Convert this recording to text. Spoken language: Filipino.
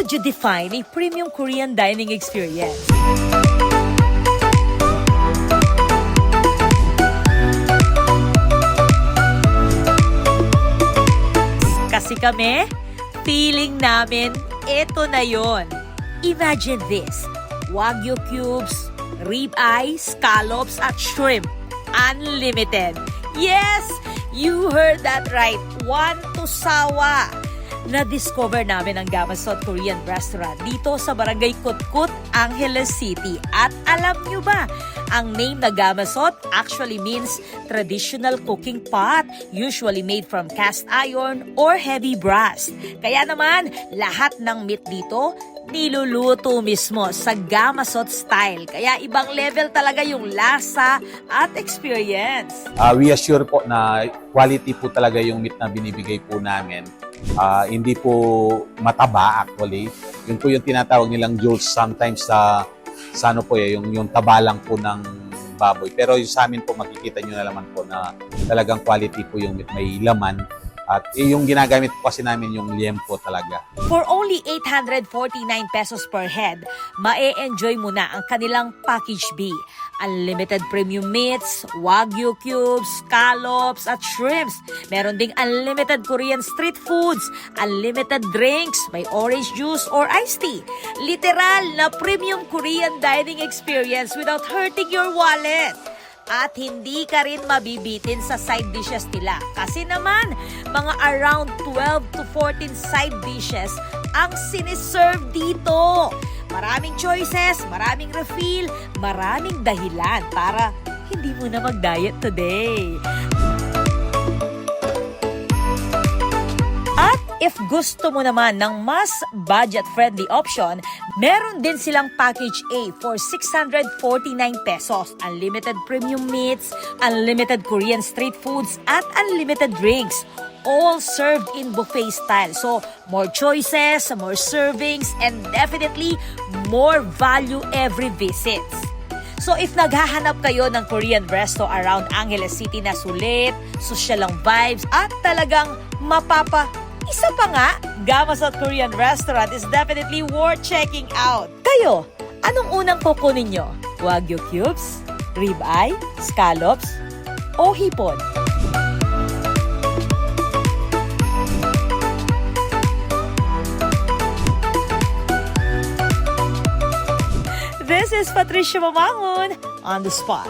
would you define a premium Korean dining experience? Kasi kami, feeling namin, eto na yon. Imagine this, Wagyu cubes, ribeye, scallops at shrimp. Unlimited. Yes, you heard that right. One to sawa. Na-discover namin ang Gamasot Korean Restaurant dito sa Barangay Kutkut, Angeles City. At alam nyo ba, ang name na Gamasot actually means traditional cooking pot, usually made from cast iron or heavy brass. Kaya naman, lahat ng meat dito, niluluto mismo sa Gamasot style. Kaya ibang level talaga yung lasa at experience. We assure po na quality po talaga yung meat na binibigay po namin. Hindi po mataba actually. Yun po yung tinatawag nilang jolts sometimes sa ano po yung taba lang po ng baboy. Pero yung sa amin po makikita nyo na naman po na talagang quality po yung meat, may laman. At yung ginagamit po kasi namin yung liempo talaga. For only 849 pesos per head, ma-e-enjoy mo na ang kanilang Package B. Unlimited premium meats, Wagyu cubes, scallops at shrimps. Meron ding unlimited Korean street foods, unlimited drinks, may orange juice or iced tea. Literal na premium Korean dining experience without hurting your wallet. At hindi ka rin mabibitin sa side dishes nila. Kasi naman, mga around 12 to 14 side dishes ang siniserve dito. Maraming choices, maraming refill, maraming dahilan para hindi mo na mag-diet today. At if gusto mo naman ng mas budget-friendly option, meron din silang Package A for 649 pesos. Unlimited premium meats, unlimited Korean street foods, at unlimited drinks. All served in buffet style. So, more choices, more servings, and definitely more value every visit. So if naghahanap kayo ng Korean resto around Angeles City na sulit, social ang vibes, at talagang isa pa nga, Gamasot Korean Restaurant is definitely worth checking out. Kayo, anong unang kukunin nyo? Wagyu cubes, ribeye, scallops, o hipon? This is Patricia Mamangon on the spot.